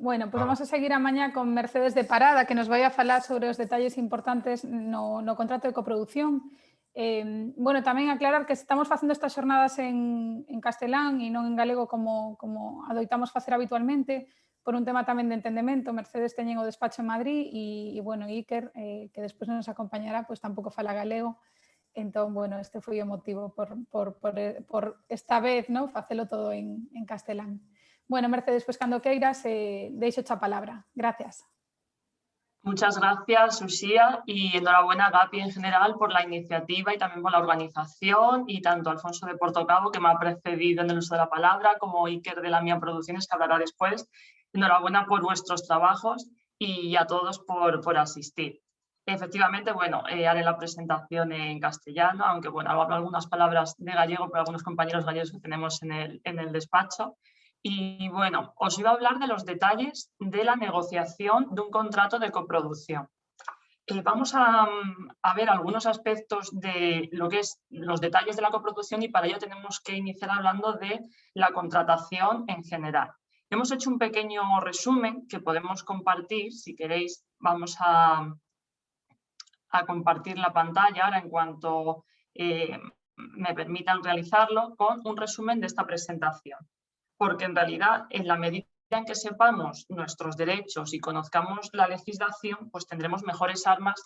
Bueno, pues vamos a seguir a mañá con Mercedes de Parada, que nos vai a falar sobre os detalles importantes no contrato de coproducción. Bueno, tamén aclarar que estamos facendo estas xornadas en castelán e non en galego como adoitamos facer habitualmente, por un tema tamén de entendemento. Mercedes teñen o despacho en Madrid e bueno, Iker, que despois nos acompañará, pues tampouco fala galego. Entón, bueno, este foi o motivo por esta vez, ¿no? Facelo todo en castelán. Bueno, Mercedes, pues cando queiras, deixo a palabra. Gracias. Muchas gracias, Uxía, y enhorabuena a Gapi en general por la iniciativa y también por la organización, y tanto a Alfonso de Portocabo, que me ha precedido en el uso de la palabra, como Iker de la Mía Producciones, que hablará después. Enhorabuena por vuestros trabajos y a todos por asistir. Efectivamente, bueno, haré la presentación en castellano, aunque bueno, hablo algunas palabras de gallego por algunos compañeros gallegos que tenemos en el despacho. Y bueno, os iba a hablar de los detalles de la negociación de un contrato de coproducción. Vamos a ver algunos aspectos de lo que es los detalles de la coproducción, y para ello tenemos que iniciar hablando de la contratación en general. Hemos hecho un pequeño resumen que podemos compartir. Si queréis, vamos a compartir la pantalla ahora en cuanto me permitan realizarlo, con un resumen de esta presentación. Porque en realidad, en la medida en que sepamos nuestros derechos y conozcamos la legislación, pues tendremos mejores armas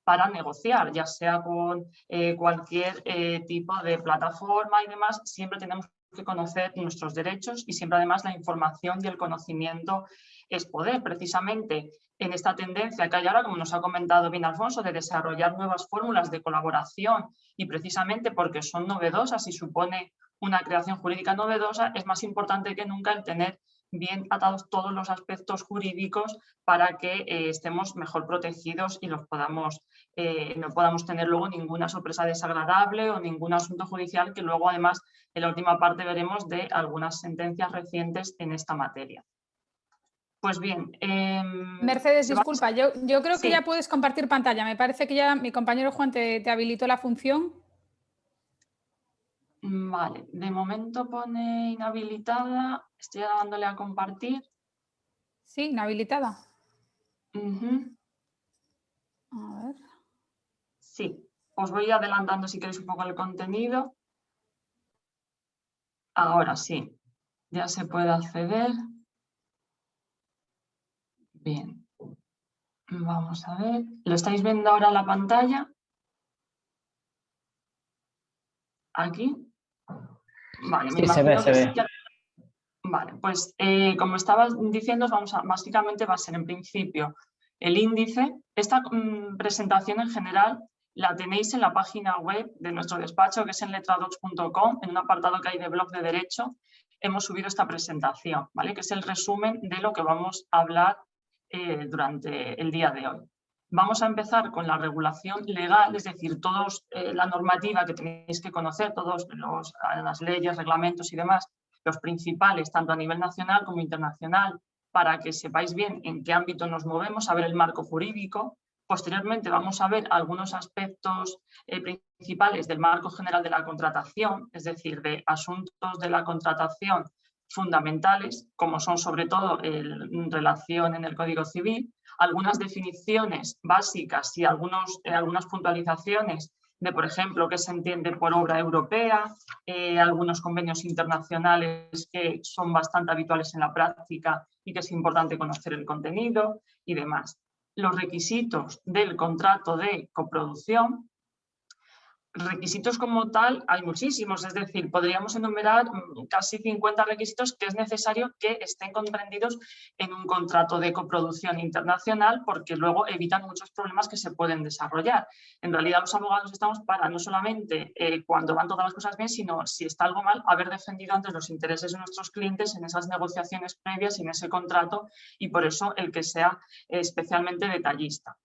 para negociar, ya sea con cualquier tipo de plataforma y demás. Siempre tenemos que conocer nuestros derechos, y siempre además la información y el conocimiento es poder. Precisamente en esta tendencia que hay ahora, como nos ha comentado bien Alfonso, de desarrollar nuevas fórmulas de colaboración, y precisamente porque son novedosas y supone una creación jurídica novedosa, es más importante que nunca el tener bien atados todos los aspectos jurídicos para que estemos mejor protegidos y los podamos, no podamos tener luego ninguna sorpresa desagradable o ningún asunto judicial, que luego además en la última parte veremos de algunas sentencias recientes en esta materia. Pues bien, Mercedes, disculpa, yo creo que sí. ya puedes compartir pantalla. Me parece que ya mi compañero Juan te habilitó la función. Vale, de momento pone inhabilitada. Estoy dándole a compartir. Sí, inhabilitada. A ver. Sí, os voy adelantando si queréis un poco el contenido. Ahora sí, ya se puede acceder. Bien, vamos a ver. ¿Lo estáis viendo ahora en la pantalla? ¿Aquí? Vale, sí, se ve. Vale, pues como estaba diciendo, básicamente va a ser en principio el índice. Esta presentación en general la tenéis en la página web de nuestro despacho, que es en letradocs.com, en un apartado que hay de blog de derecho. Hemos subido esta presentación, ¿vale? Que es el resumen de lo que vamos a hablar durante el día de hoy. Vamos a empezar con la regulación legal, es decir, la normativa que tenéis que conocer, todas las leyes, reglamentos y demás, los principales, tanto a nivel nacional como internacional, para que sepáis bien en qué ámbito nos movemos, a ver el marco jurídico. Posteriormente vamos a ver algunos aspectos principales del marco general de la contratación, es decir, de asuntos de la contratación fundamentales, como son sobre todo relación en el Código Civil, algunas definiciones básicas y algunas puntualizaciones de, por ejemplo, qué se entiende por obra europea, algunos convenios internacionales que son bastante habituales en la práctica y que es importante conocer el contenido y demás. Los requisitos del contrato de coproducción. Requisitos como tal hay muchísimos, es decir, podríamos enumerar casi 50 requisitos que es necesario que estén comprendidos en un contrato de coproducción internacional, porque luego evitan muchos problemas que se pueden desarrollar. En realidad los abogados estamos para no solamente cuando van todas las cosas bien, sino si está algo mal, haber defendido antes los intereses de nuestros clientes en esas negociaciones previas y en ese contrato, y por eso el que sea especialmente detallista.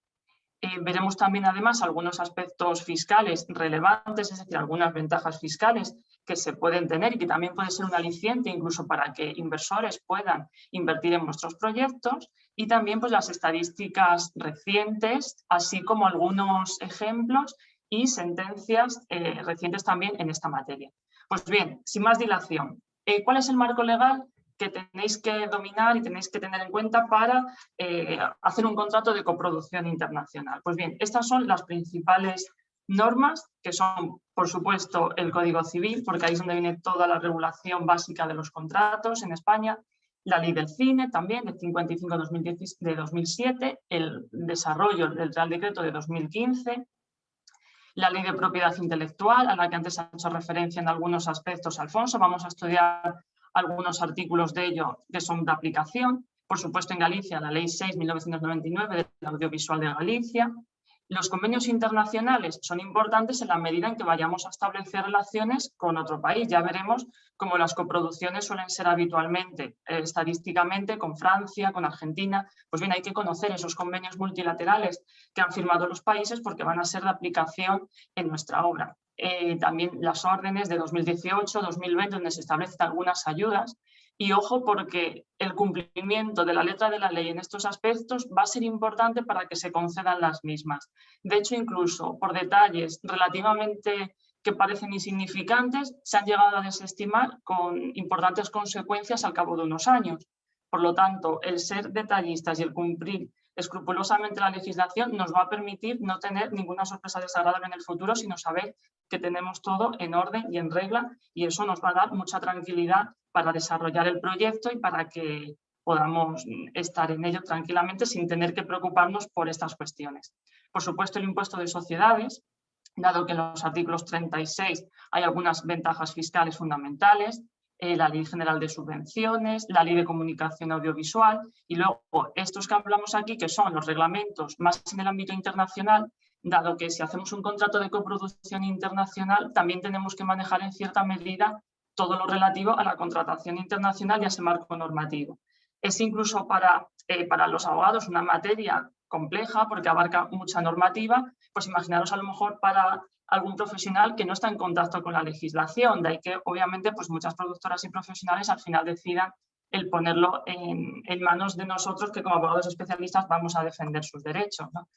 Veremos también además algunos aspectos fiscales relevantes, es decir, algunas ventajas fiscales que se pueden tener y que también puede ser un aliciente incluso para que inversores puedan invertir en nuestros proyectos, y también pues, las estadísticas recientes, así como algunos ejemplos y sentencias recientes también en esta materia. Pues bien, sin más dilación, ¿cuál es el marco legal que tenéis que dominar y tenéis que tener en cuenta para hacer un contrato de coproducción internacional. Pues bien, estas son las principales normas, que son, por supuesto, el Código Civil, porque ahí es donde viene toda la regulación básica de los contratos en España, la Ley del Cine también, el 55 de 2007, el desarrollo del Real Decreto de 2015, la Ley de Propiedad Intelectual, a la que antes ha hecho referencia en algunos aspectos Alfonso. Vamos a estudiar algunos artículos de ello que son de aplicación. Por supuesto, en Galicia, la Ley 6/1999 del Audiovisual de Galicia. Los convenios internacionales son importantes en la medida en que vayamos a establecer relaciones con otro país. Ya veremos cómo las coproducciones suelen ser habitualmente, estadísticamente, con Francia, con Argentina. Pues bien, hay que conocer esos convenios multilaterales que han firmado los países porque van a ser de aplicación en nuestra obra. También las órdenes de 2018, 2020, donde se establecen algunas ayudas. Y ojo, porque el cumplimiento de la letra de la ley en estos aspectos va a ser importante para que se concedan las mismas. De hecho, incluso por detalles relativamente que parecen insignificantes, se han llegado a desestimar con importantes consecuencias al cabo de unos años. Por lo tanto, el ser detallistas y el cumplir escrupulosamente la legislación nos va a permitir no tener ninguna sorpresa desagradable en el futuro, sino saber que tenemos todo en orden y en regla, y eso nos va a dar mucha tranquilidad para desarrollar el proyecto y para que podamos estar en ello tranquilamente sin tener que preocuparnos por estas cuestiones. Por supuesto, el impuesto de sociedades, dado que en los artículos 36 hay algunas ventajas fiscales fundamentales, la Ley General de Subvenciones, la Ley de Comunicación Audiovisual y luego estos que hablamos aquí, que son los reglamentos más en el ámbito internacional, dado que si hacemos un contrato de coproducción internacional también tenemos que manejar en cierta medida todo lo relativo a la contratación internacional y a ese marco normativo. Es incluso para los abogados una materia compleja porque abarca mucha normativa, pues imaginaros a lo mejor para algún profesional que no está en contacto con la legislación, de ahí que obviamente pues muchas productoras y profesionales al final decidan el ponerlo en manos de nosotros que como abogados especialistas vamos a defender sus derechos, ¿no?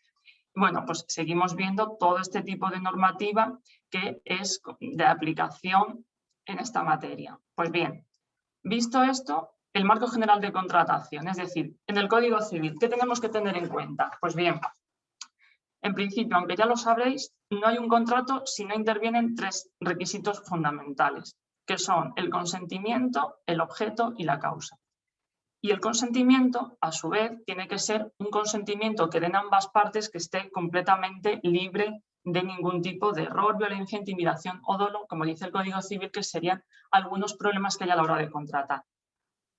Bueno, pues seguimos viendo todo este tipo de normativa que es de aplicación en esta materia. Pues bien, visto esto, el marco general de contratación, es decir, en el Código Civil, ¿qué tenemos que tener en cuenta? Pues bien, en principio, aunque ya lo sabréis, no hay un contrato si no intervienen tres requisitos fundamentales, que son el consentimiento, el objeto y la causa. Y el consentimiento, a su vez, tiene que ser un consentimiento que den ambas partes que esté completamente libre de ningún tipo de error, violencia, intimidación o dolo, como dice el Código Civil, que serían algunos problemas que hay a la hora de contratar.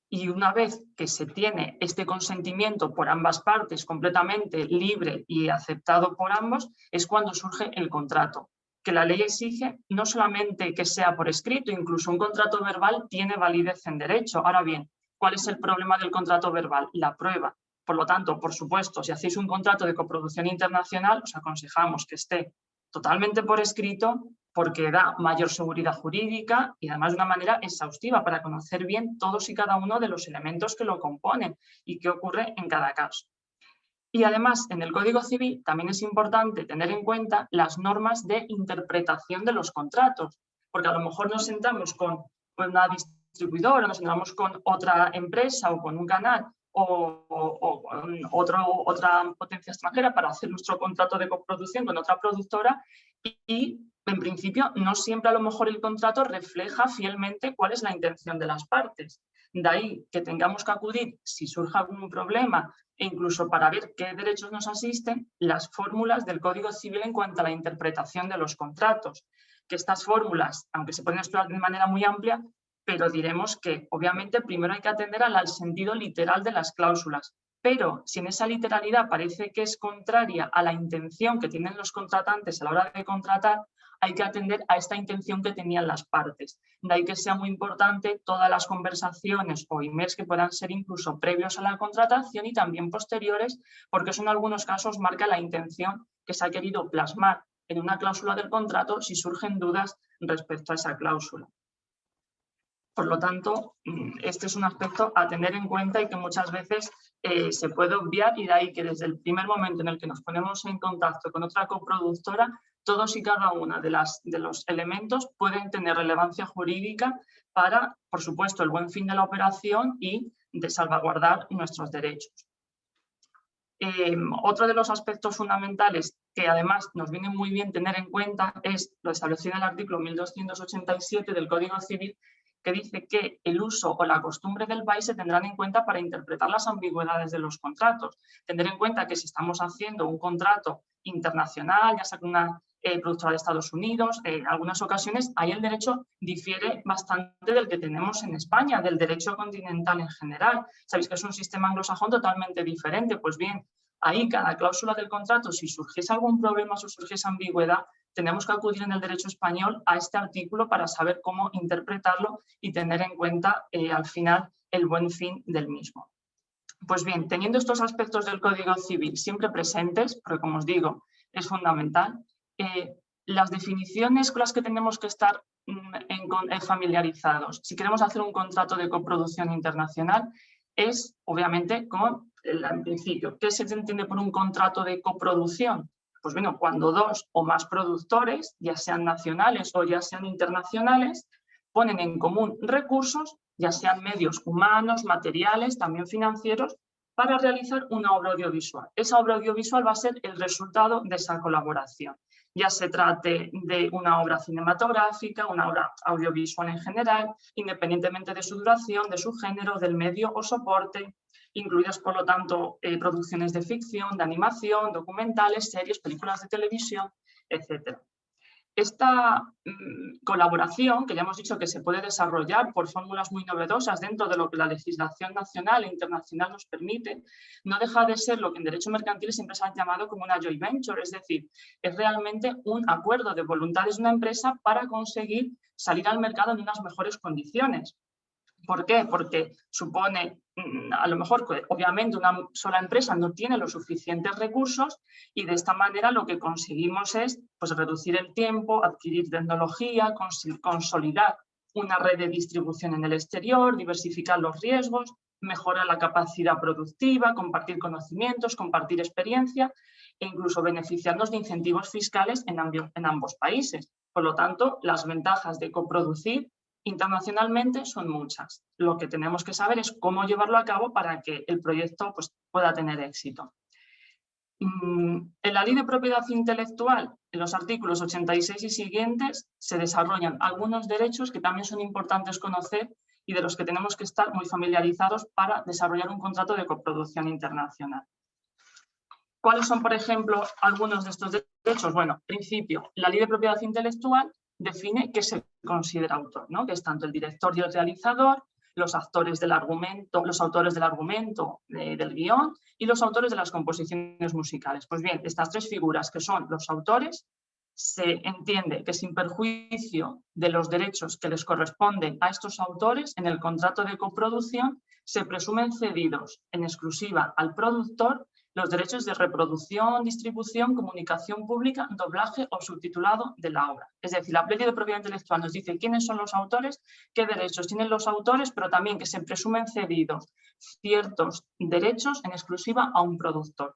Y una vez que se tiene este consentimiento por ambas partes completamente libre y aceptado por ambos, es cuando surge el contrato, que la ley exige no solamente que sea por escrito, incluso un contrato verbal tiene validez en derecho. Ahora bien, ¿cuál es el problema del contrato verbal? La prueba. Por lo tanto, por supuesto, si hacéis un contrato de coproducción internacional, os aconsejamos que esté totalmente por escrito, porque da mayor seguridad jurídica y además de una manera exhaustiva para conocer bien todos y cada uno de los elementos que lo componen y qué ocurre en cada caso. Y además, en el Código Civil también es importante tener en cuenta las normas de interpretación de los contratos, porque a lo mejor nos sentamos con una distribuidora, nos sentamos con otra empresa o con un canal o otra potencia extranjera para hacer nuestro contrato de coproducción con otra productora y en principio no siempre a lo mejor el contrato refleja fielmente cuál es la intención de las partes. De ahí que tengamos que acudir, si surge algún problema, e incluso para ver qué derechos nos asisten, las fórmulas del Código Civil en cuanto a la interpretación de los contratos. Que estas fórmulas, aunque se pueden explorar de manera muy amplia, pero diremos que obviamente primero hay que atender al sentido literal de las cláusulas. Pero si en esa literalidad parece que es contraria a la intención que tienen los contratantes a la hora de contratar, hay que atender a esta intención que tenían las partes. De ahí que sea muy importante todas las conversaciones o emails que puedan ser incluso previos a la contratación y también posteriores, porque eso en algunos casos marca la intención que se ha querido plasmar en una cláusula del contrato si surgen dudas respecto a esa cláusula. Por lo tanto, este es un aspecto a tener en cuenta y que muchas veces se puede obviar, y de ahí que desde el primer momento en el que nos ponemos en contacto con otra coproductora todos y cada uno de los elementos pueden tener relevancia jurídica para, por supuesto, el buen fin de la operación y de salvaguardar nuestros derechos. Otro de los aspectos fundamentales que además nos viene muy bien tener en cuenta es lo establecido en el artículo 1287 del Código Civil, que dice que el uso o la costumbre del país se tendrán en cuenta para interpretar las ambigüedades de los contratos. Tener en cuenta que si estamos haciendo un contrato internacional, ya sea con una productora de Estados Unidos, en algunas ocasiones ahí el derecho difiere bastante del que tenemos en España, del derecho continental en general. Sabéis que es un sistema anglosajón totalmente diferente. Pues bien, ahí cada cláusula del contrato, si surgiese algún problema o surgiese ambigüedad, tenemos que acudir en el derecho español a este artículo para saber cómo interpretarlo y tener en cuenta al final el buen fin del mismo. Pues bien, teniendo estos aspectos del Código Civil siempre presentes, porque como os digo, es fundamental, las definiciones con las que tenemos que estar familiarizados, si queremos hacer un contrato de coproducción internacional, es obviamente con en principio, ¿qué se entiende por un contrato de coproducción? Pues bueno, cuando dos o más productores, ya sean nacionales o ya sean internacionales, ponen en común recursos, ya sean medios humanos, materiales, también financieros, para realizar una obra audiovisual. Esa obra audiovisual va a ser el resultado de esa colaboración. Ya se trate de una obra cinematográfica, una obra audiovisual en general, independientemente de su duración, de su género, del medio o soporte, incluidas, por lo tanto, producciones de ficción, de animación, documentales, series, películas de televisión, etc. Esta colaboración, que ya hemos dicho que se puede desarrollar por fórmulas muy novedosas dentro de lo que la legislación nacional e internacional nos permite, no deja de ser lo que en derecho mercantil siempre se ha llamado como una joint venture, es decir, es realmente un acuerdo de voluntades de una empresa para conseguir salir al mercado en unas mejores condiciones. ¿Por qué? Porque supone, a lo mejor, obviamente, una sola empresa no tiene los suficientes recursos y de esta manera lo que conseguimos es pues, reducir el tiempo, adquirir tecnología, consolidar una red de distribución en el exterior, diversificar los riesgos, mejorar la capacidad productiva, compartir conocimientos, compartir experiencia e incluso beneficiarnos de incentivos fiscales en ambos países. Por lo tanto, las ventajas de coproducir internacionalmente son muchas. Lo que tenemos que saber es cómo llevarlo a cabo para que el proyecto pues, pueda tener éxito. En la Ley de Propiedad Intelectual, en los artículos 86 y siguientes, se desarrollan algunos derechos que también son importantes conocer y de los que tenemos que estar muy familiarizados para desarrollar un contrato de coproducción internacional. ¿Cuáles son, por ejemplo, algunos de estos derechos? Bueno, en principio, la Ley de Propiedad Intelectual define qué se considera autor, ¿no? Que es tanto el director y el realizador, los actores del argumento, los autores del argumento del guión y los autores de las composiciones musicales. Pues bien, estas tres figuras que son los autores, se entiende que sin perjuicio de los derechos que les corresponden a estos autores, en el contrato de coproducción se presumen cedidos en exclusiva al productor los derechos de reproducción, distribución, comunicación pública, doblaje o subtitulado de la obra. Es decir, la Ley de Propiedad Intelectual nos dice quiénes son los autores, qué derechos tienen los autores, pero también que se presumen cedidos ciertos derechos en exclusiva a un productor.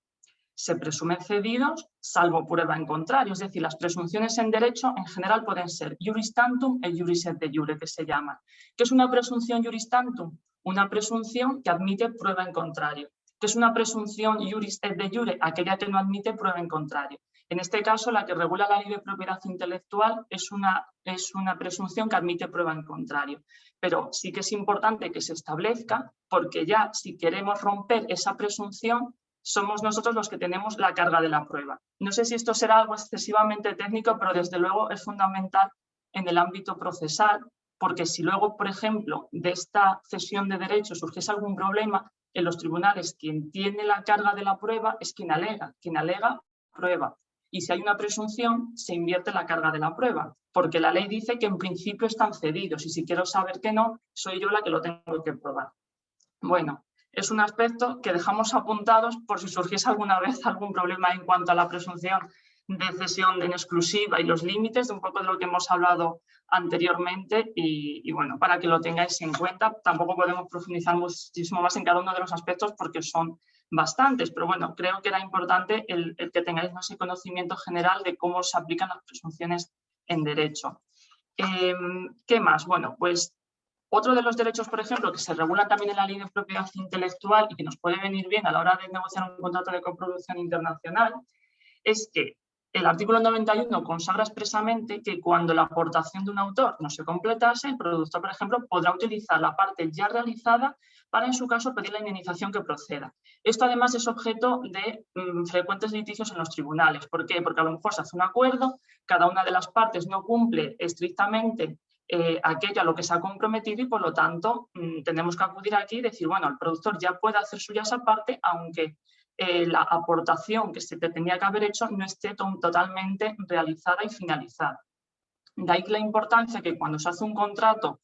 Se presumen cedidos salvo prueba en contrario, es decir, las presunciones en derecho en general pueden ser juris tantum e juris et de jure, que se llaman. ¿Qué es una presunción juris tantum? Una presunción que admite prueba en contrario. ¿Qué es una presunción juris et de jure? Aquella que no admite prueba en contrario. En este caso, la que regula la Ley de Propiedad Intelectual es una presunción que admite prueba en contrario. Pero sí que es importante que se establezca, porque ya si queremos romper esa presunción, somos nosotros los que tenemos la carga de la prueba. No sé si esto será algo excesivamente técnico, pero desde luego es fundamental en el ámbito procesal, porque si luego, por ejemplo, de esta cesión de derechos surgiese algún problema, en los tribunales quien tiene la carga de la prueba es quien alega prueba. Y si hay una presunción, se invierte la carga de la prueba, porque la ley dice que en principio están cedidos y si quiero saber que no, soy yo la que lo tengo que probar. Bueno, es un aspecto que dejamos apuntados por si surgiese alguna vez algún problema en cuanto a la presunción de cesión en exclusiva y los límites de un poco de lo que hemos hablado anteriormente y bueno, para que lo tengáis en cuenta. Tampoco podemos profundizar muchísimo más en cada uno de los aspectos porque son bastantes, pero bueno, creo que era importante el que tengáis ese conocimiento general de cómo se aplican las presunciones en derecho. ¿Qué más? Bueno, pues otro de los derechos, por ejemplo, que se regulan también en la Ley de Propiedad Intelectual y que nos puede venir bien a la hora de negociar un contrato de coproducción internacional, es que el artículo 91 consagra expresamente que cuando la aportación de un autor no se completase, el productor, por ejemplo, podrá utilizar la parte ya realizada para, en su caso, pedir la indemnización que proceda. Esto, además, es objeto de frecuentes litigios en los tribunales. ¿Por qué? Porque a lo mejor se hace un acuerdo, cada una de las partes no cumple estrictamente aquello a lo que se ha comprometido y, por lo tanto, tenemos que acudir aquí y decir, bueno, el productor ya puede hacer suya esa parte, aunque la aportación que se te tenía que haber hecho no esté totalmente realizada y finalizada. De ahí la importancia que cuando se hace un contrato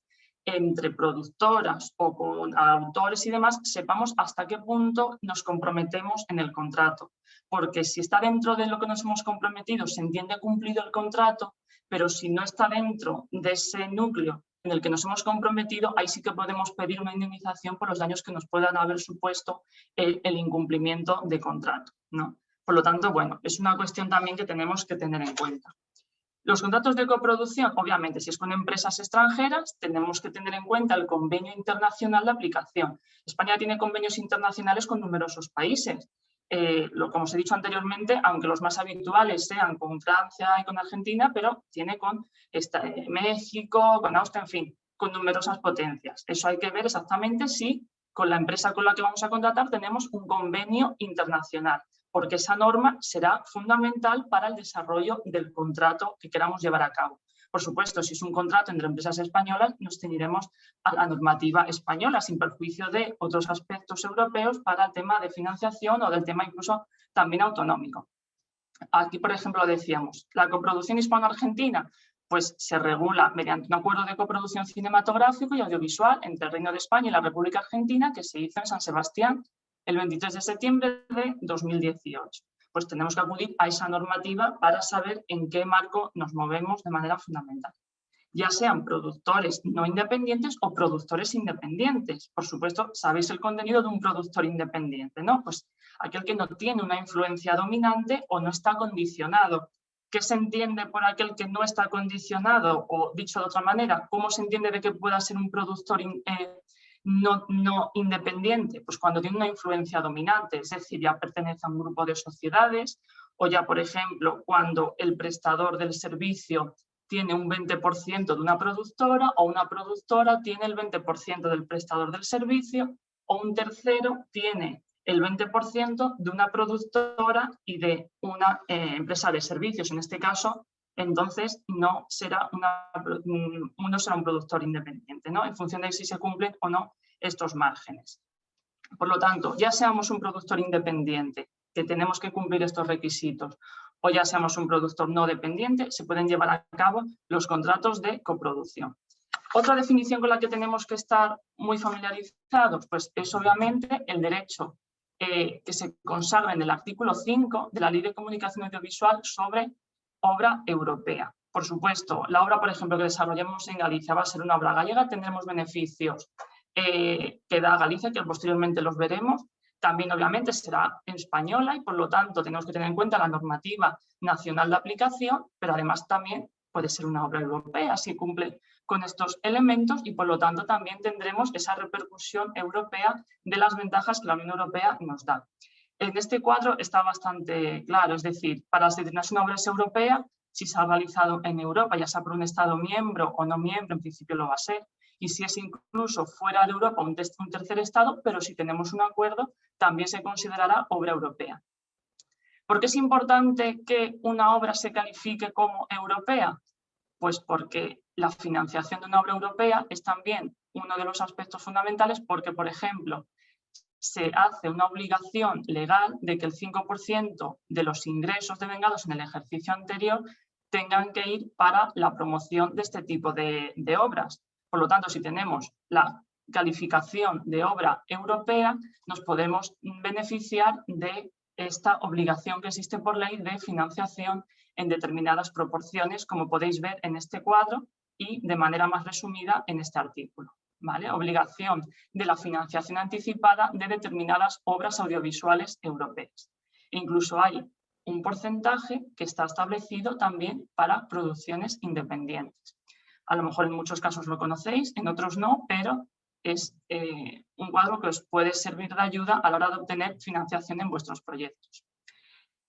entre productoras o con autores y demás, sepamos hasta qué punto nos comprometemos en el contrato. Porque si está dentro de lo que nos hemos comprometido, se entiende cumplido el contrato, pero si no está dentro de ese núcleo en el que nos hemos comprometido, ahí sí que podemos pedir una indemnización por los daños que nos puedan haber supuesto el incumplimiento de contrato, ¿no? Por lo tanto, bueno, es una cuestión también que tenemos que tener en cuenta. Los contratos de coproducción, obviamente, si es con empresas extranjeras, tenemos que tener en cuenta el convenio internacional de aplicación. España tiene convenios internacionales con numerosos países. Como os he dicho anteriormente, aunque los más habituales sean con Francia y con Argentina, pero tiene con México, con Austria, en fin, con numerosas potencias. Eso hay que ver exactamente si con la empresa con la que vamos a contratar tenemos un convenio internacional, porque esa norma será fundamental para el desarrollo del contrato que queramos llevar a cabo. Por supuesto, si es un contrato entre empresas españolas, nos ceñiremos a la normativa española, sin perjuicio de otros aspectos europeos para el tema de financiación o del tema incluso también autonómico. Aquí, por ejemplo, decíamos, la coproducción hispano-argentina pues se regula mediante un acuerdo de coproducción cinematográfico y audiovisual entre el Reino de España y la República Argentina que se hizo en San Sebastián el 23 de septiembre de 2018. Pues tenemos que acudir a esa normativa para saber en qué marco nos movemos de manera fundamental. Ya sean productores no independientes o productores independientes. Por supuesto, sabéis el contenido de un productor independiente, ¿no? Pues aquel que no tiene una influencia dominante o no está condicionado. ¿Qué se entiende por aquel que no está condicionado? O dicho de otra manera, ¿cómo se entiende de que pueda ser un productor no independiente? Pues cuando tiene una influencia dominante, es decir, ya pertenece a un grupo de sociedades o ya, por ejemplo, cuando el prestador del servicio tiene un 20% de una productora o una productora tiene el 20% del prestador del servicio o un tercero tiene el 20% de una productora y de una empresa de servicios. En este caso, entonces no será un productor independiente, ¿no? En función de si se cumplen o no estos márgenes. Por lo tanto, ya seamos un productor independiente, que tenemos que cumplir estos requisitos, o ya seamos un productor no dependiente, se pueden llevar a cabo los contratos de coproducción. Otra definición con la que tenemos que estar muy familiarizados, pues es obviamente el derecho que se consagra en el artículo 5 de la Ley de Comunicación Audiovisual sobre obra europea. Por supuesto, la obra, por ejemplo, que desarrollemos en Galicia va a ser una obra gallega, tendremos beneficios que da Galicia, que posteriormente los veremos. También, obviamente, será española y, por lo tanto, tenemos que tener en cuenta la normativa nacional de aplicación, pero además también puede ser una obra europea si cumple con estos elementos y, por lo tanto, también tendremos esa repercusión europea de las ventajas que la Unión Europea nos da. En este cuadro está bastante claro, es decir, para asignarse una obra europea, si se ha realizado en Europa, ya sea por un Estado miembro o no miembro, en principio lo va a ser, y si es incluso fuera de Europa un tercer Estado, pero si tenemos un acuerdo, también se considerará obra europea. ¿Por qué es importante que una obra se califique como europea? Pues porque la financiación de una obra europea es también uno de los aspectos fundamentales porque, por ejemplo, se hace una obligación legal de que el 5% de los ingresos devengados en el ejercicio anterior tengan que ir para la promoción de este tipo de obras. Por lo tanto, si tenemos la calificación de obra europea, nos podemos beneficiar de esta obligación que existe por ley de financiación en determinadas proporciones, como podéis ver en este cuadro y de manera más resumida en este artículo, ¿vale? Obligación de la financiación anticipada de determinadas obras audiovisuales europeas. Incluso hay un porcentaje que está establecido también para producciones independientes. A lo mejor en muchos casos lo conocéis, en otros no, pero es un cuadro que os puede servir de ayuda a la hora de obtener financiación en vuestros proyectos.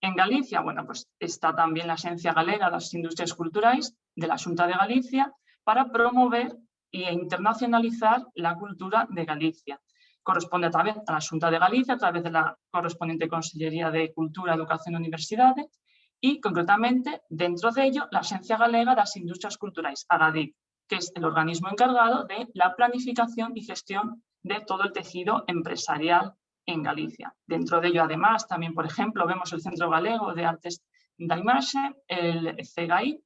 En Galicia, bueno, pues está también la Axencia Galega das Industrias Culturais de la Xunta de Galicia para promover e internacionalizar la cultura de Galicia. Corresponde tamén a la Xunta de Galicia a través de la correspondiente Consellería de Cultura, Educación e Universidade y, concretamente, dentro de ello, la Axencia Galega das Industrias Culturais, AGADIC, que es el organismo encargado de la planificación y gestión de todo el tejido empresarial en Galicia. Dentro de ello, además, también, por ejemplo, vemos el Centro Galego de Artes da Imaxe, el CGAI,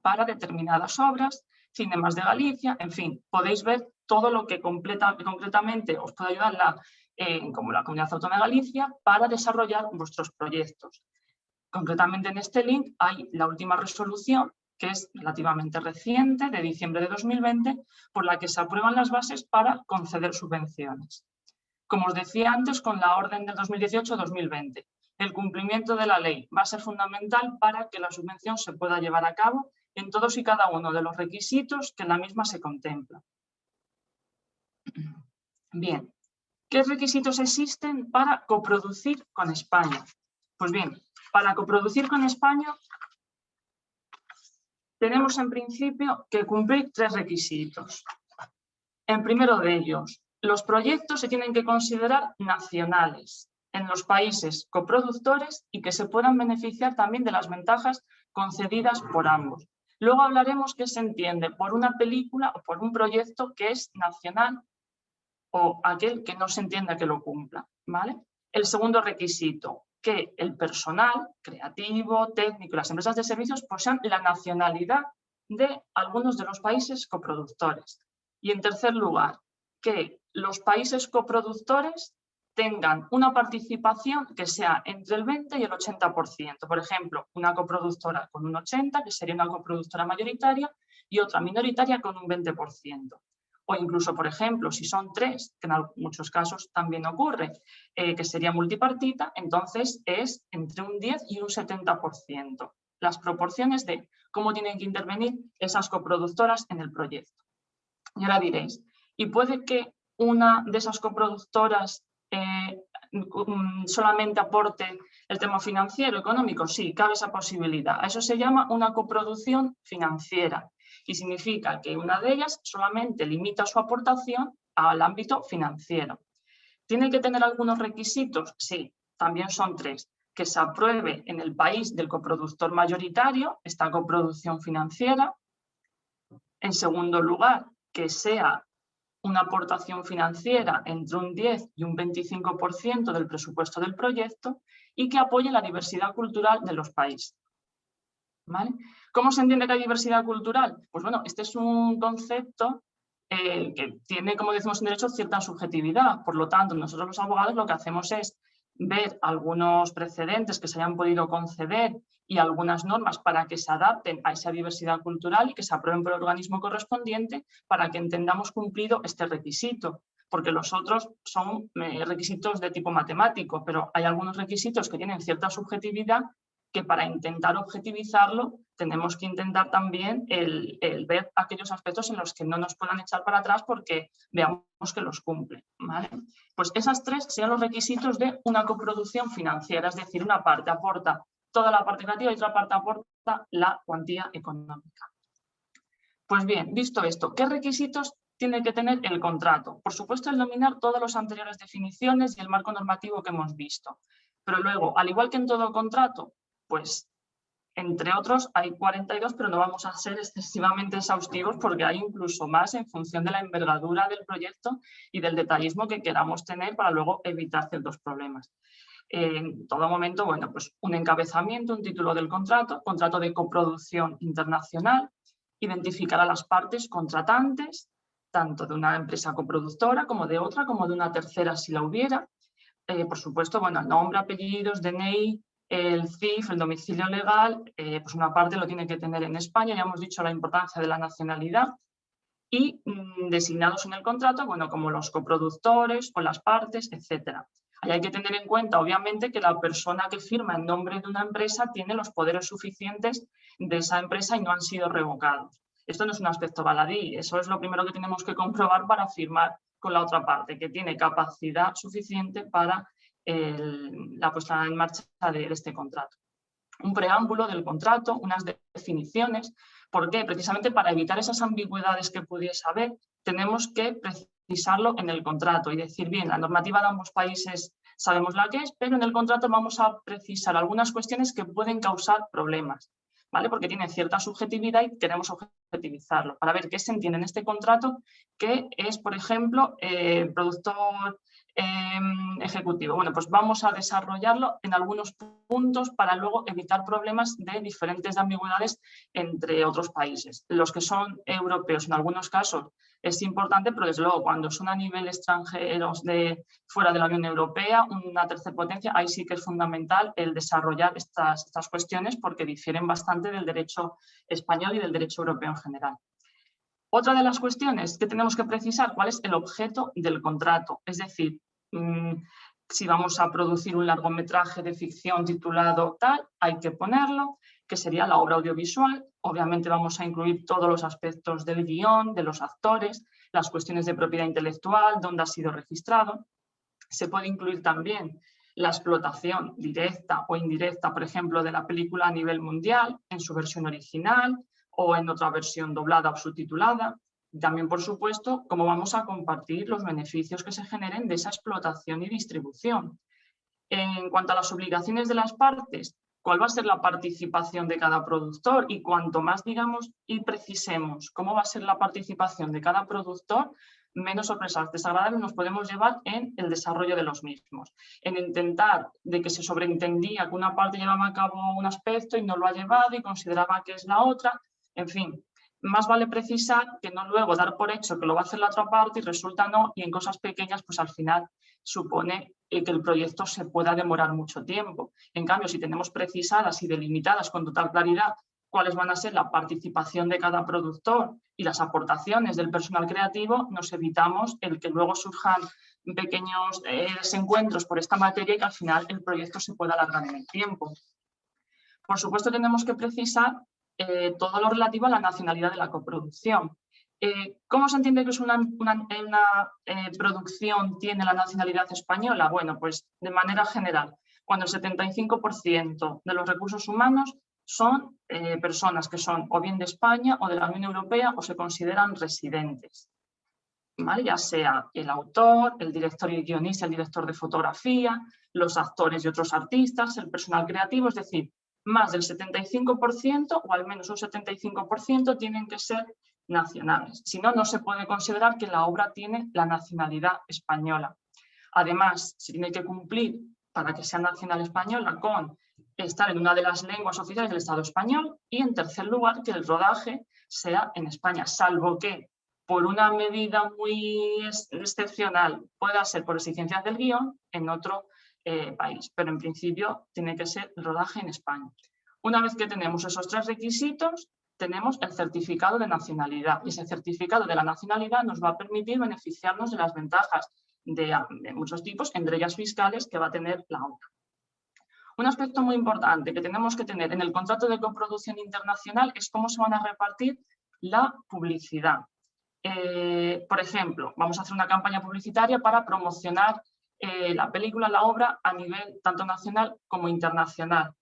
para determinadas obras, Cinemas de Galicia, en fin, podéis ver todo lo que concretamente os puede ayudar como la Comunidad Autónoma de Galicia para desarrollar vuestros proyectos. Concretamente en este link hay la última resolución, que es relativamente reciente, de diciembre de 2020, por la que se aprueban las bases para conceder subvenciones. Como os decía antes, con la orden del 2018-2020, el cumplimiento de la ley va a ser fundamental para que la subvención se pueda llevar a cabo en todos y cada uno de los requisitos que en la misma se contempla. Bien, ¿qué requisitos existen para coproducir con España? Pues bien, para coproducir con España tenemos en principio que cumplir 3 requisitos. En primero de ellos, los proyectos se tienen que considerar nacionales en los países coproductores y que se puedan beneficiar también de las ventajas concedidas por ambos. Luego hablaremos qué se entiende por una película o por un proyecto que es nacional o aquel que no se entienda que lo cumpla, ¿vale? El segundo requisito, que el personal creativo, técnico y las empresas de servicios posean la nacionalidad de algunos de los países coproductores. Y en tercer lugar, que los países coproductores tengan una participación que sea entre el 20 y el 80%. Por ejemplo, una coproductora con un 80%, que sería una coproductora mayoritaria, y otra minoritaria con un 20%. O incluso, por ejemplo, si son 3, que en muchos casos también ocurre, que sería multipartita, entonces es entre un 10 y un 70%. Las proporciones de cómo tienen que intervenir esas coproductoras en el proyecto. Y ahora diréis, ¿y puede que una de esas coproductoras solamente aporte el tema financiero, económico? Sí, cabe esa posibilidad. A eso se llama una coproducción financiera y significa que una de ellas solamente limita su aportación al ámbito financiero. ¿Tiene que tener algunos requisitos? Sí, también son 3. Que se apruebe en el país del coproductor mayoritario esta coproducción financiera. En segundo lugar, que sea una aportación financiera entre un 10 y un 25% del presupuesto del proyecto y que apoye la diversidad cultural de los países. ¿Vale? ¿Cómo se entiende que hay diversidad cultural? Pues bueno, este es un concepto que tiene, como decimos en derecho, cierta subjetividad. Por lo tanto, nosotros los abogados lo que hacemos es ver algunos precedentes que se hayan podido conceder y algunas normas para que se adapten a esa diversidad cultural y que se aprueben por el organismo correspondiente para que entendamos cumplido este requisito, porque los otros son requisitos de tipo matemático, pero hay algunos requisitos que tienen cierta subjetividad que para intentar objetivizarlo tenemos que intentar también el ver aquellos aspectos en los que no nos puedan echar para atrás porque veamos que los cumplen, ¿vale? Pues esas 3 serían los requisitos de una coproducción financiera, es decir, una parte aporta toda la parte creativa y otra parte aporta la cuantía económica. Pues bien, visto esto, ¿qué requisitos tiene que tener el contrato? Por supuesto, el dominar todas las anteriores definiciones y el marco normativo que hemos visto. Pero luego, al igual que en todo contrato, pues entre otros hay 42, pero no vamos a ser excesivamente exhaustivos porque hay incluso más en función de la envergadura del proyecto y del detallismo que queramos tener para luego evitar ciertos problemas. En todo momento, bueno, pues un encabezamiento, un título del contrato, contrato de coproducción internacional, identificar a las partes contratantes, tanto de una empresa coproductora como de otra, como de una tercera si la hubiera. Por supuesto, bueno, nombre, apellidos, DNI, el CIF, el domicilio legal, pues una parte lo tiene que tener en España, ya hemos dicho la importancia de la nacionalidad, y designados en el contrato, bueno, como los coproductores o las partes, etc. Ahí hay que tener en cuenta, obviamente, que la persona que firma en nombre de una empresa tiene los poderes suficientes de esa empresa y no han sido revocados. Esto no es un aspecto baladí, eso es lo primero que tenemos que comprobar para firmar con la otra parte, que tiene capacidad suficiente para la puesta en marcha de este contrato. Un preámbulo del contrato, unas definiciones. ¿Por qué? Precisamente para evitar esas ambigüedades que pudiese haber, tenemos que precisarlo en el contrato y decir, bien, la normativa de ambos países sabemos la que es, pero en el contrato vamos a precisar algunas cuestiones que pueden causar problemas, ¿vale? Porque tiene cierta subjetividad y queremos objetivizarlo para ver qué se entiende en este contrato, que es, por ejemplo, productor ejecutivo. Bueno, pues vamos a desarrollarlo en algunos puntos para luego evitar problemas de diferentes ambigüedades entre otros países. Los que son europeos, en algunos casos, es importante, pero desde luego cuando son a nivel extranjeros de fuera de la Unión Europea, una tercera potencia, ahí sí que es fundamental el desarrollar estas cuestiones porque difieren bastante del derecho español y del derecho europeo en general. Otra de las cuestiones que tenemos que precisar, ¿cuál es el objeto del contrato? Es decir, si vamos a producir un largometraje de ficción titulado tal, hay que ponerlo, que sería la obra audiovisual. Obviamente vamos a incluir todos los aspectos del guión, de los actores, las cuestiones de propiedad intelectual, dónde ha sido registrado. Se puede incluir también la explotación directa o indirecta, por ejemplo, de la película a nivel mundial, en su versión original o en otra versión doblada o subtitulada. También, por supuesto, cómo vamos a compartir los beneficios que se generen de esa explotación y distribución. En cuanto a las obligaciones de las partes, ¿cuál va a ser la participación de cada productor? Y cuanto más digamos y precisemos cómo va a ser la participación de cada productor, menos sorpresas desagradables nos podemos llevar en el desarrollo de los mismos. En intentar de que se sobreentendía que una parte llevaba a cabo un aspecto y no lo ha llevado y consideraba que es la otra. En fin, más vale precisar que no luego dar por hecho que lo va a hacer la otra parte y resulta no, y en cosas pequeñas pues al final supone que el proyecto se pueda demorar mucho tiempo. En cambio, si tenemos precisadas y delimitadas con total claridad cuáles van a ser la participación de cada productor y las aportaciones del personal creativo, nos evitamos el que luego surjan pequeños desencuentros por esta materia y que al final el proyecto se pueda alargar en el tiempo. Por supuesto, tenemos que precisar todo lo relativo a la nacionalidad de la coproducción. ¿Cómo se entiende que es una producción tiene la nacionalidad española? Bueno, pues de manera general, cuando el 75% de los recursos humanos son personas que son o bien de España o de la Unión Europea o se consideran residentes, ¿vale? Ya sea el autor, el director y el guionista, el director de fotografía, los actores y otros artistas, el personal creativo, es decir, más del 75% o al menos un 75% tienen que ser nacionales. Si no, no se puede considerar que la obra tiene la nacionalidad española. Además, se tiene que cumplir para que sea nacional española con estar en una de las lenguas oficiales del Estado español y, en tercer lugar, que el rodaje sea en España, salvo que por una medida muy excepcional pueda ser por exigencias del guión en otro país, pero en principio tiene que ser el rodaje en España. Una vez que tenemos esos tres requisitos, tenemos el certificado de nacionalidad y ese certificado de la nacionalidad nos va a permitir beneficiarnos de las ventajas de muchos tipos, entre ellas fiscales, que va a tener la obra. Un aspecto muy importante que tenemos que tener en el contrato de coproducción internacional es cómo se van a repartir la publicidad. Por ejemplo, vamos a hacer una campaña publicitaria para promocionar la película, la obra a nivel tanto nacional como internacional.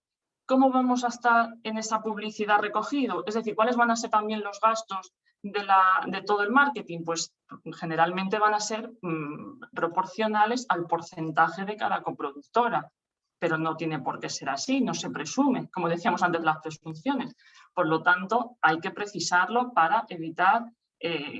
¿Cómo vamos a estar en esa publicidad recogido? Es decir, ¿cuáles van a ser también los gastos de todo el marketing? Pues generalmente van a ser proporcionales al porcentaje de cada coproductora, pero no tiene por qué ser así, no se presume, como decíamos antes, las presunciones. Por lo tanto, hay que precisarlo para evitar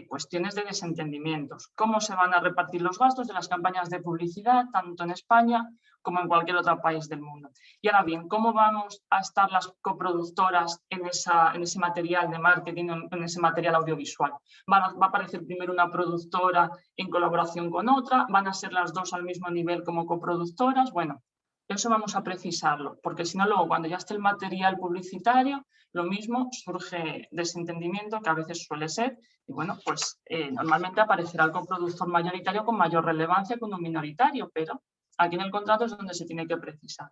cuestiones de desentendimientos. ¿Cómo se van a repartir los gastos de las campañas de publicidad, tanto en España como en cualquier otro país del mundo? Y ahora bien, ¿cómo vamos a estar las coproductoras en ese material de marketing, en ese material audiovisual? ¿Va a aparecer primero una productora en colaboración con otra? ¿Van a ser las dos al mismo nivel como coproductoras? Bueno, Eso vamos a precisarlo, porque si no, luego cuando ya esté el material publicitario, lo mismo, surge desentendimiento, que a veces suele ser, y bueno, pues normalmente aparecerá el coproductor mayoritario con mayor relevancia que uno minoritario, pero aquí en el contrato es donde se tiene que precisar.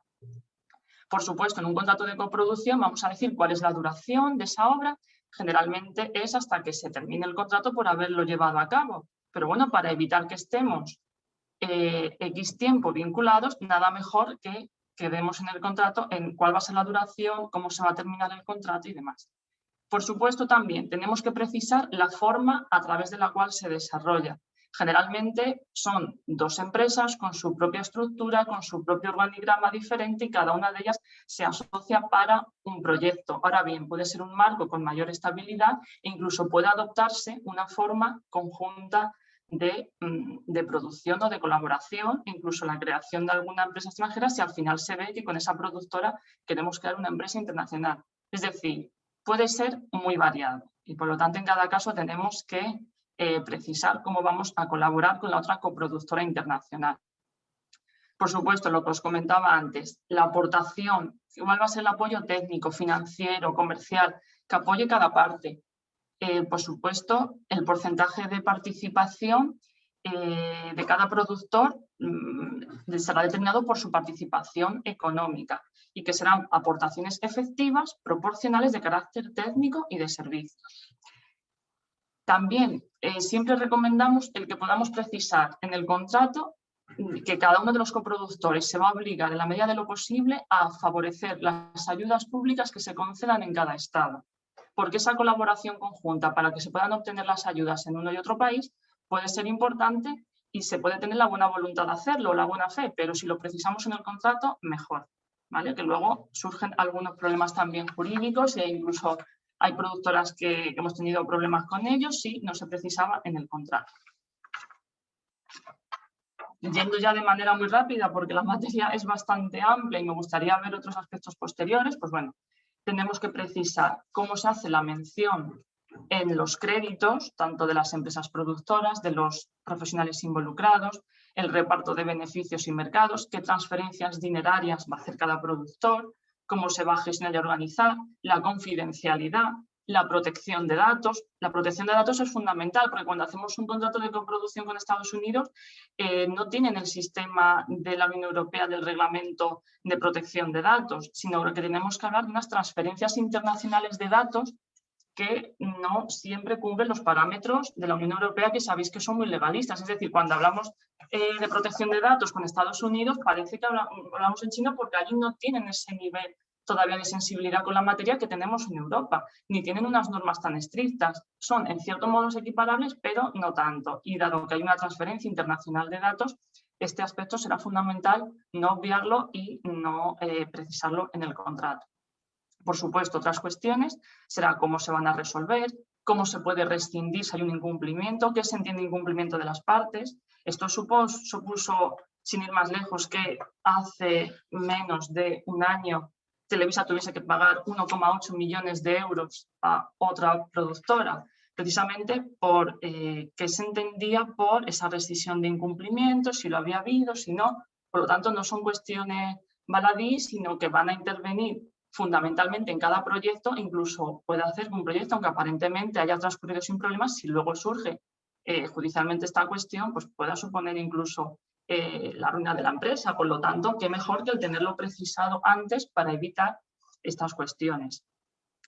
Por supuesto, en un contrato de coproducción vamos a decir cuál es la duración de esa obra. Generalmente es hasta que se termine el contrato por haberlo llevado a cabo. Pero bueno, para evitar que estemos X tiempo vinculados, nada mejor que quedemos en el contrato en cuál va a ser la duración, cómo se va a terminar el contrato y demás. Por supuesto, también tenemos que precisar la forma a través de la cual se desarrolla. Generalmente son dos empresas con su propia estructura, con su propio organigrama diferente y cada una de ellas se asocia para un proyecto. Ahora bien, puede ser un marco con mayor estabilidad e incluso puede adoptarse una forma conjunta de producción o de colaboración, incluso la creación de alguna empresa extranjera si al final se ve que con esa productora queremos crear una empresa internacional. Es decir, puede ser muy variado y por lo tanto en cada caso tenemos que precisar cómo vamos a colaborar con la otra coproductora internacional. Por supuesto, lo que os comentaba antes, la aportación, igual va a ser el apoyo técnico, financiero, comercial, que apoye cada parte. Por supuesto, el porcentaje de participación de cada productor será determinado por su participación económica y que serán aportaciones efectivas, proporcionales de carácter técnico y de servicios. También siempre recomendamos el que podamos precisar en el contrato que cada uno de los coproductores se va a obligar en la medida de lo posible a favorecer las ayudas públicas que se concedan en cada estado. Porque esa colaboración conjunta para que se puedan obtener las ayudas en uno y otro país puede ser importante y se puede tener la buena voluntad de hacerlo, la buena fe, pero si lo precisamos en el contrato, mejor, ¿vale? Que luego surgen algunos problemas también jurídicos e incluso hay productoras que hemos tenido problemas con ellos si no se precisaba en el contrato. Yendo ya de manera muy rápida, porque la materia es bastante amplia y me gustaría ver otros aspectos posteriores, pues bueno, tenemos que precisar cómo se hace la mención en los créditos, tanto de las empresas productoras, de los profesionales involucrados, el reparto de beneficios y mercados, qué transferencias dinerarias va a hacer cada productor, cómo se va a gestionar y organizar, la confidencialidad, la protección de datos. La protección de datos es fundamental porque cuando hacemos un contrato de coproducción con Estados Unidos no tienen el sistema de la Unión Europea del reglamento de protección de datos, sino que tenemos que hablar de unas transferencias internacionales de datos que no siempre cumplen los parámetros de la Unión Europea, que sabéis que son muy legalistas. Es decir, cuando hablamos de protección de datos con Estados Unidos, parece que hablamos en China porque allí no tienen ese nivel todavía de sensibilidad con la materia que tenemos en Europa, ni tienen unas normas tan estrictas. Son, en cierto modo, equiparables, pero no tanto. Y dado que hay una transferencia internacional de datos, este aspecto será fundamental no obviarlo y no precisarlo en el contrato. Por supuesto, otras cuestiones será cómo se van a resolver, cómo se puede rescindir si hay un incumplimiento, qué se entiende incumplimiento de las partes. Esto supuso, sin ir más lejos, que hace menos de un año Televisa tuviese que pagar 1,8 millones de euros a otra productora, precisamente por qué se entendía por esa rescisión de incumplimientos, si lo había habido, si no. Por lo tanto, no son cuestiones baladí, sino que van a intervenir fundamentalmente en cada proyecto, incluso puede hacer que un proyecto, aunque aparentemente haya transcurrido sin problemas, si luego surge judicialmente esta cuestión, pues pueda suponer incluso la ruina de la empresa. Por lo tanto, qué mejor que el tenerlo precisado antes para evitar estas cuestiones.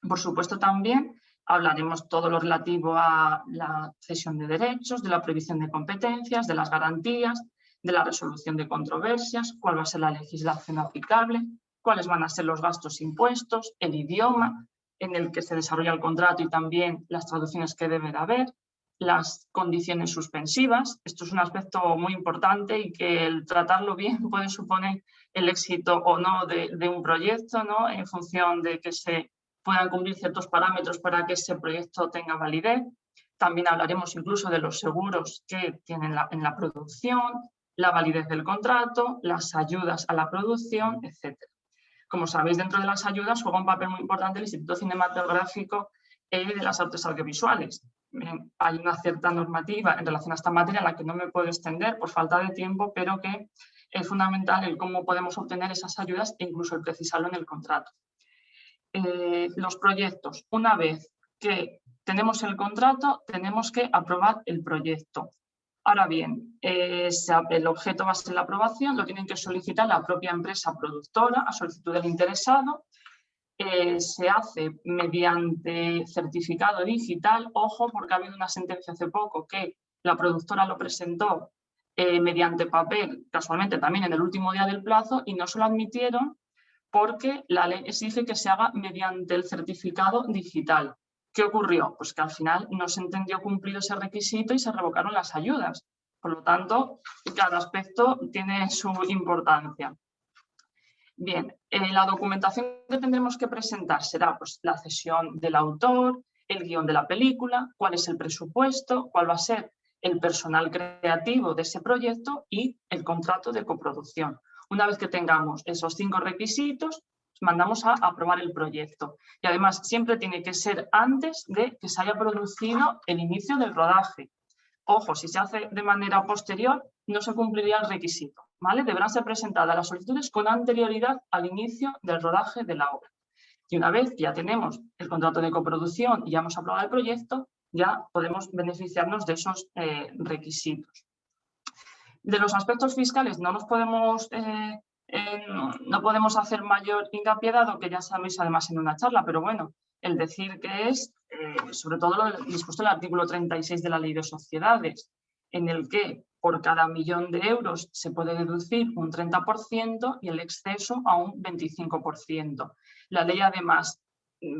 Por supuesto, también hablaremos todo lo relativo a la cesión de derechos, de la prohibición de competencias, de las garantías, de la resolución de controversias, cuál va a ser la legislación aplicable, cuáles van a ser los gastos impuestos, el idioma en el que se desarrolla el contrato y también las traducciones que debe de haber, las condiciones suspensivas. Esto es un aspecto muy importante y que el tratarlo bien puede suponer el éxito o no de un proyecto, ¿no? En función de que se puedan cumplir ciertos parámetros para que ese proyecto tenga validez. También hablaremos incluso de los seguros que tienen en la producción, la validez del contrato, las ayudas a la producción, etc. Como sabéis, dentro de las ayudas juega un papel muy importante el Instituto Cinematográfico de las Artes Audiovisuales. hay una cierta normativa en relación a esta materia en la que no me puedo extender por falta de tiempo, pero que es fundamental el cómo podemos obtener esas ayudas e incluso el precisarlo en el contrato. Los proyectos, una vez que tenemos el contrato, tenemos que aprobar el proyecto. Ahora bien, el objeto va a ser la aprobación, lo tienen que solicitar la propia empresa productora a solicitud del interesado. Se hace mediante certificado digital. Ojo, porque ha habido una sentencia hace poco que la productora lo presentó mediante papel, casualmente también en el último día del plazo, y no se lo admitieron porque la ley exige que se haga mediante el certificado digital. ¿Qué ocurrió? Pues que al final no se entendió cumplido ese requisito y se revocaron las ayudas. Por lo tanto, cada aspecto tiene su importancia. Bien, la documentación que tendremos que presentar será pues, la cesión del autor, el guión de la película, cuál es el presupuesto, cuál va a ser el personal creativo de ese proyecto y el contrato de coproducción. Una vez que tengamos esos 5 requisitos, mandamos a aprobar el proyecto. Y además siempre tiene que ser antes de que se haya producido el inicio del rodaje. Ojo, si se hace de manera posterior, no se cumpliría el requisito, ¿vale? Deberán ser presentadas las solicitudes con anterioridad al inicio del rodaje de la obra. Y una vez que ya tenemos el contrato de coproducción y ya hemos aprobado el proyecto, ya podemos beneficiarnos de esos requisitos. De los aspectos fiscales no podemos hacer mayor hincapié, dado que ya sabéis además en una charla, pero bueno, el decir que es, sobre todo lo dispuesto en el artículo 36 de la Ley de Sociedades, en el que por cada 1.000.000 de euros se puede deducir un 30% y el exceso a un 25%. La ley además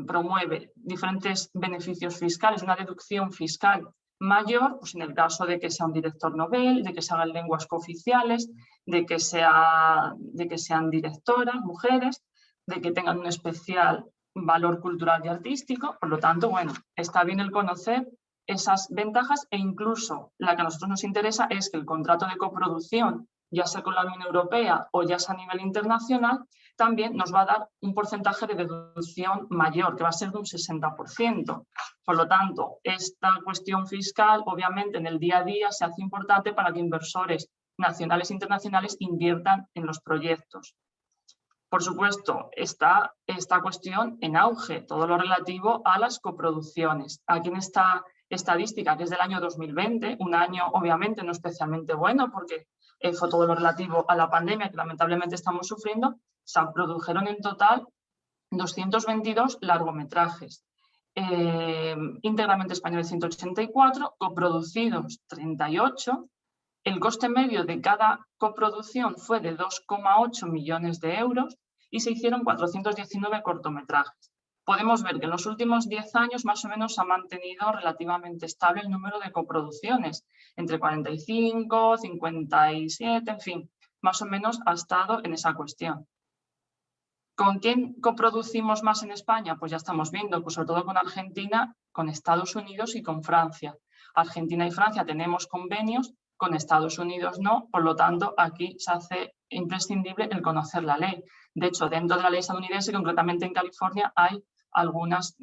promueve diferentes beneficios fiscales, una deducción fiscal mayor, pues en el caso de que sea un director novel, de que se hagan lenguas cooficiales, de que sean directoras, mujeres, de que tengan un especial valor cultural y artístico. Por lo tanto, bueno, está bien el conocer esas ventajas e incluso la que a nosotros nos interesa es que el contrato de coproducción, ya sea con la Unión Europea o ya sea a nivel internacional, también nos va a dar un porcentaje de deducción mayor, que va a ser de un 60%. Por lo tanto, esta cuestión fiscal, obviamente, en el día a día se hace importante para que inversores nacionales e internacionales inviertan en los proyectos. Por supuesto, está esta cuestión en auge, todo lo relativo a las coproducciones. Aquí en esta estadística, que es del año 2020, un año obviamente no especialmente bueno porque fue todo lo relativo a la pandemia que lamentablemente estamos sufriendo, se produjeron en total 222 largometrajes, íntegramente españoles 184, coproducidos 38. El coste medio de cada coproducción fue de 2,8 millones de euros y se hicieron 419 cortometrajes. Podemos ver que en los últimos 10 años más o menos se ha mantenido relativamente estable el número de coproducciones, entre 45, 57, en fin, más o menos ha estado en esa cuestión. ¿Con quién coproducimos más en España? Pues ya estamos viendo, pues sobre todo con Argentina, con Estados Unidos y con Francia. Argentina y Francia tenemos convenios, con Estados Unidos no, por lo tanto aquí se hace imprescindible el conocer la ley. De hecho, dentro de la ley estadounidense, concretamente en California, hay algunas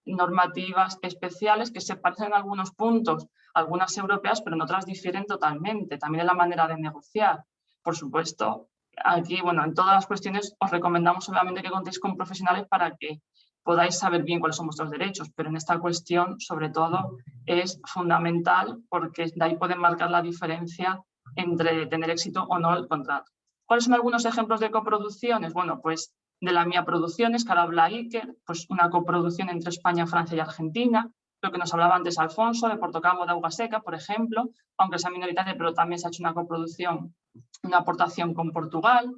normativas especiales que se parecen en algunos puntos, algunas europeas, pero en otras difieren totalmente. También en la manera de negociar. Por supuesto, aquí, bueno, en todas las cuestiones os recomendamos obviamente que contéis con profesionales para que podáis saber bien cuáles son vuestros derechos, pero en esta cuestión, sobre todo, es fundamental porque de ahí pueden marcar la diferencia entre tener éxito o no el contrato. ¿Cuáles son algunos ejemplos de coproducciones? Bueno, pues de la Mía Producciones, que ahora habla Iker, pues una coproducción entre España, Francia y Argentina. Lo que nos hablaba antes Alfonso, de Portocamo de Agua Seca, por ejemplo, aunque sea minoritaria, pero también se ha hecho una coproducción, una aportación con Portugal.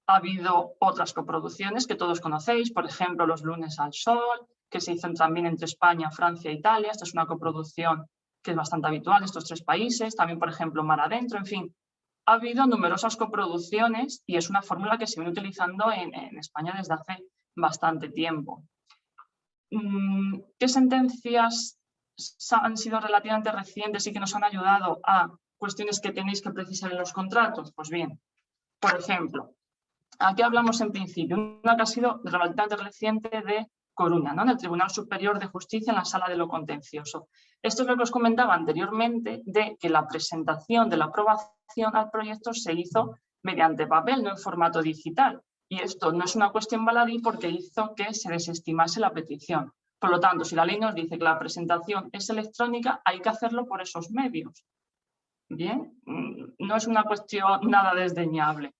Ha habido otras coproducciones que todos conocéis, por ejemplo, Los lunes al sol, que se hizo también entre España, Francia e Italia. Esta es una coproducción que es bastante habitual de estos 3 países. También, por ejemplo, Mar Adentro, en fin. Ha habido numerosas coproducciones y es una fórmula que se viene utilizando en España desde hace bastante tiempo. ¿Qué sentencias han sido relativamente recientes y que nos han ayudado a cuestiones que tenéis que precisar en los contratos? Pues bien, por ejemplo, aquí hablamos en principio, una que ha sido relativamente reciente de Coruña, ¿no? En el Tribunal Superior de Justicia, en la Sala de lo Contencioso. Esto es lo que os comentaba anteriormente, de que la presentación de la aprobación al proyecto se hizo mediante papel, no en formato digital. Y esto no es una cuestión baladí porque hizo que se desestimase la petición. Por lo tanto, si la ley nos dice que la presentación es electrónica, hay que hacerlo por esos medios. Bien, no es una cuestión nada desdeñable.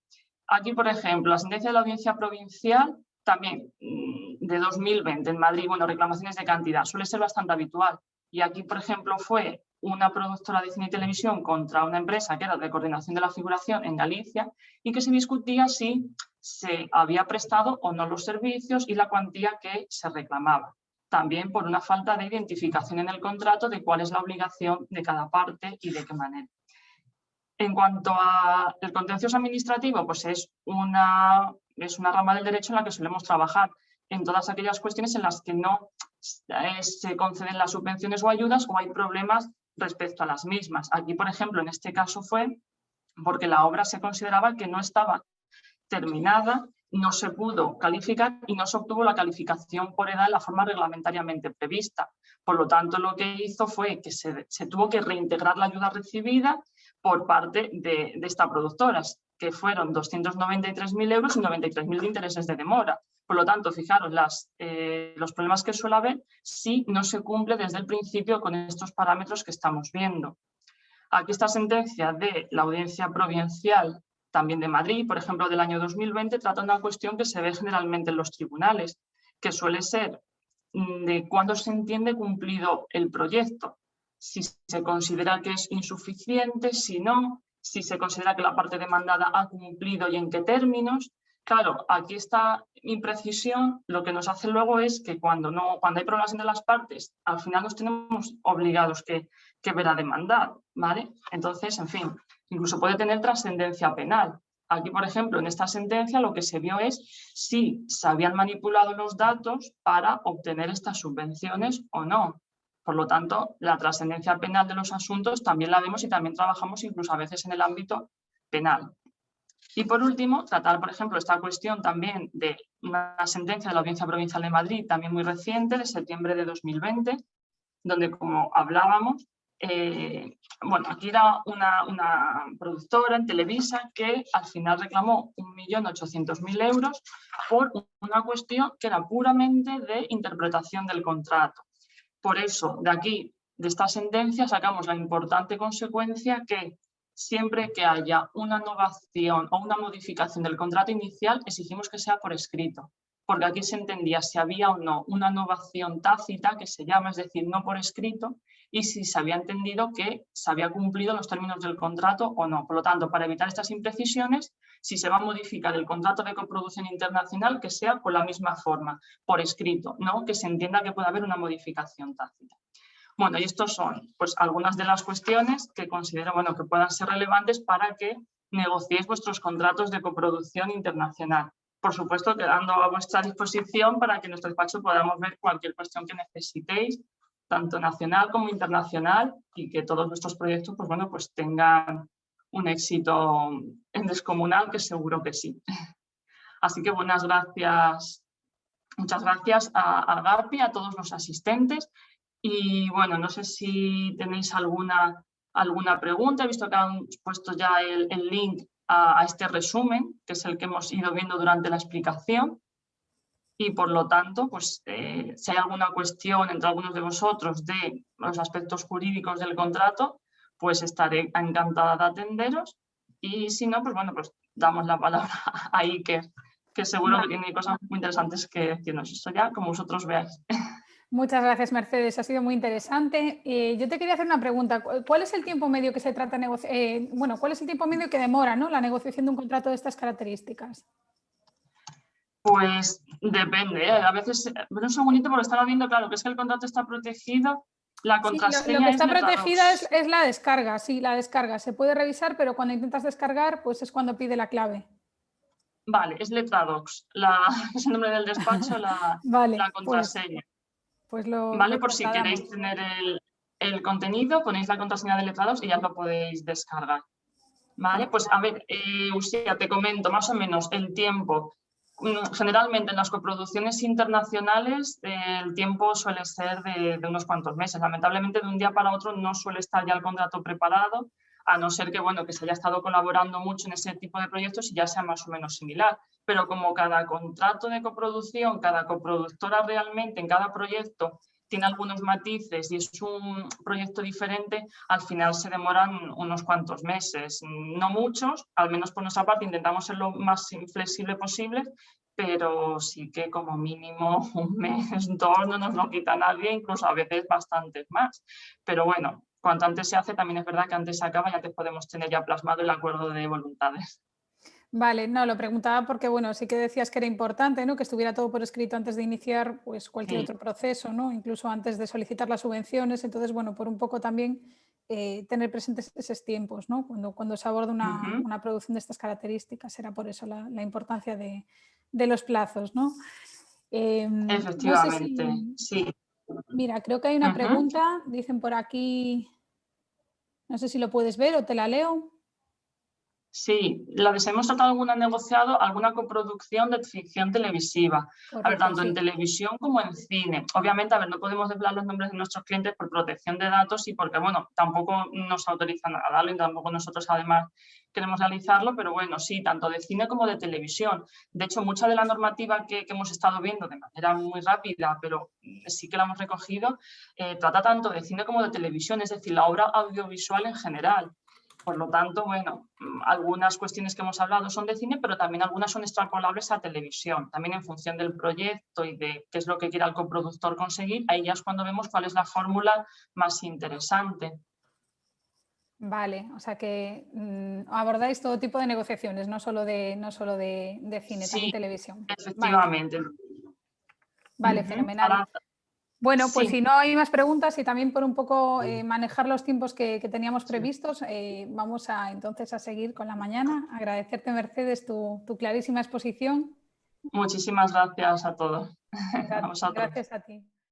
Aquí, por ejemplo, la sentencia de la Audiencia Provincial, también de 2020 en Madrid, bueno, reclamaciones de cantidad, suele ser bastante habitual. Y aquí, por ejemplo, fue una productora de cine y televisión contra una empresa que era de coordinación de la figuración en Galicia y que se discutía si se había prestado o no los servicios y la cuantía que se reclamaba. También por una falta de identificación en el contrato de cuál es la obligación de cada parte y de qué manera. En cuanto al contencioso administrativo, pues es una rama del derecho en la que solemos trabajar en todas aquellas cuestiones en las que no se conceden las subvenciones o ayudas o hay problemas respecto a las mismas. Aquí, por ejemplo, en este caso fue porque la obra se consideraba que no estaba terminada, no se pudo calificar y no se obtuvo la calificación por edad en la forma reglamentariamente prevista. Por lo tanto, lo que hizo fue que se tuvo que reintegrar la ayuda recibida por parte de esta productora, que fueron 293.000 euros y 93.000 de intereses de demora. Por lo tanto, fijaros, los problemas que suele haber si no se cumple desde el principio con estos parámetros que estamos viendo. Aquí esta sentencia de la Audiencia Provincial, también de Madrid, por ejemplo, del año 2020, trata una cuestión que se ve generalmente en los tribunales, que suele ser de cuándo se entiende cumplido el proyecto. Si se considera que es insuficiente, si no, si se considera que la parte demandada ha cumplido y en qué términos. Claro, aquí esta imprecisión lo que nos hace luego es que cuando hay problemas entre las partes, al final nos tenemos obligados que ver a demandar, ¿vale? Entonces, en fin, incluso puede tener trascendencia penal. Aquí, por ejemplo, en esta sentencia lo que se vio es si se habían manipulado los datos para obtener estas subvenciones o no. Por lo tanto, la trascendencia penal de los asuntos también la vemos y también trabajamos incluso a veces en el ámbito penal. Y por último, tratar, por ejemplo, esta cuestión también de una sentencia de la Audiencia Provincial de Madrid, también muy reciente, de septiembre de 2020, donde, como hablábamos, bueno, aquí era una productora en Televisa que al final reclamó 1.800.000 euros por una cuestión que era puramente de interpretación del contrato. Por eso, de aquí, de esta sentencia, sacamos la importante consecuencia que siempre que haya una innovación o una modificación del contrato inicial, exigimos que sea por escrito, porque aquí se entendía si había o no una innovación tácita, que se llama, es decir, no por escrito, y si se había entendido que se había cumplido los términos del contrato o no. Por lo tanto, para evitar estas imprecisiones, si se va a modificar el contrato de coproducción internacional, que sea por la misma forma, por escrito, no que se entienda que puede haber una modificación tácita. Bueno, y estos son pues, algunas de las cuestiones que considero que puedan ser relevantes para que negociéis vuestros contratos de coproducción internacional. Por supuesto, quedando a vuestra disposición para que en nuestro despacho podamos ver cualquier cuestión que necesitéis, tanto nacional como internacional, y que todos nuestros proyectos pues tengan un éxito en descomunal, que seguro que sí. Así que muchas gracias a Gapi, a todos los asistentes. Y bueno, no sé si tenéis alguna pregunta. He visto que han puesto ya el link a este resumen, que es el que hemos ido viendo durante la explicación. Y por lo tanto, pues si hay alguna cuestión entre algunos de vosotros de los aspectos jurídicos del contrato, pues estaré encantada de atenderos. Y si no, pues bueno, pues damos la palabra a Iker, que seguro que tiene cosas muy interesantes que decirnos. Esto ya, como vosotros veáis. Muchas gracias, Mercedes. Ha sido muy interesante. Yo te quería hacer una pregunta. ¿Cuál es el tiempo medio que se trata ¿cuál es el tiempo medio que demora, ¿no?, la negociación de un contrato de estas características? Pues depende. A veces, un segundito porque estaba viendo, claro, que es que el contrato está protegido. La contraseña sí, lo que está protegida es la descarga. Sí, la descarga. Se puede revisar, pero cuando intentas descargar, pues es cuando pide la clave. Vale, es Letradox. Es el nombre del despacho, la contraseña. Vale, por si queréis tener el contenido, ponéis la contraseña de Letradox y ya lo podéis descargar. Vale, pues a ver, Uxía, te comento más o menos el tiempo. Generalmente en las coproducciones internacionales el tiempo suele ser de unos cuantos meses. Lamentablemente de un día para otro no suele estar ya el contrato preparado, a no ser que, bueno, que se haya estado colaborando mucho en ese tipo de proyectos y ya sea más o menos similar. Pero como cada contrato de coproducción, cada coproductora realmente en cada proyecto tiene algunos matices y es un proyecto diferente, al final se demoran unos cuantos meses. No muchos, al menos por nuestra parte intentamos ser lo más flexible posible, pero sí que como mínimo un mes, dos, no nos lo quita nadie, incluso a veces bastantes más. Pero bueno, cuanto antes se hace, también es verdad que antes se acaba y antes podemos tener ya plasmado el acuerdo de voluntades. Vale, no, lo preguntaba porque, bueno, sí que decías que era importante, ¿no? Que estuviera todo por escrito antes de iniciar, pues, cualquier Sí. otro proceso, ¿no? Incluso antes de solicitar las subvenciones. Entonces, bueno, por un poco también tener presentes esos tiempos, ¿no? Cuando se aborda una producción de estas características, era por eso la importancia de los plazos, ¿no? No sé Efectivamente, si... sí. Mira, creo que hay una pregunta, dicen por aquí, no sé si lo puedes ver o te la leo. Sí, hemos tratado alguna negociado, alguna coproducción de ficción televisiva. A ver, Correcto, tanto en sí. televisión como en cine. Obviamente, a ver, no podemos desvelar los nombres de nuestros clientes por protección de datos y porque, bueno, tampoco nos autorizan a darlo y tampoco nosotros, además, queremos realizarlo, pero bueno, sí, tanto de cine como de televisión. De hecho, mucha de la normativa que hemos estado viendo de manera muy rápida, pero sí que la hemos recogido, trata tanto de cine como de televisión, es decir, la obra audiovisual en general. Por lo tanto, bueno, algunas cuestiones que hemos hablado son de cine, pero también algunas son extrapolables a televisión. También en función del proyecto y de qué es lo que quiera el coproductor conseguir, ahí ya es cuando vemos cuál es la fórmula más interesante. Vale, o sea que abordáis todo tipo de negociaciones, no solo de cine, Sí, también televisión. Vale, efectivamente. vale, fenomenal. Ahora, Bueno, pues sí, si no hay más preguntas y también por un poco manejar los tiempos que teníamos previstos, vamos a entonces a seguir con la mañana. Agradecerte, Mercedes, tu clarísima exposición. muchísimas gracias a todos. A vosotros. Gracias a ti.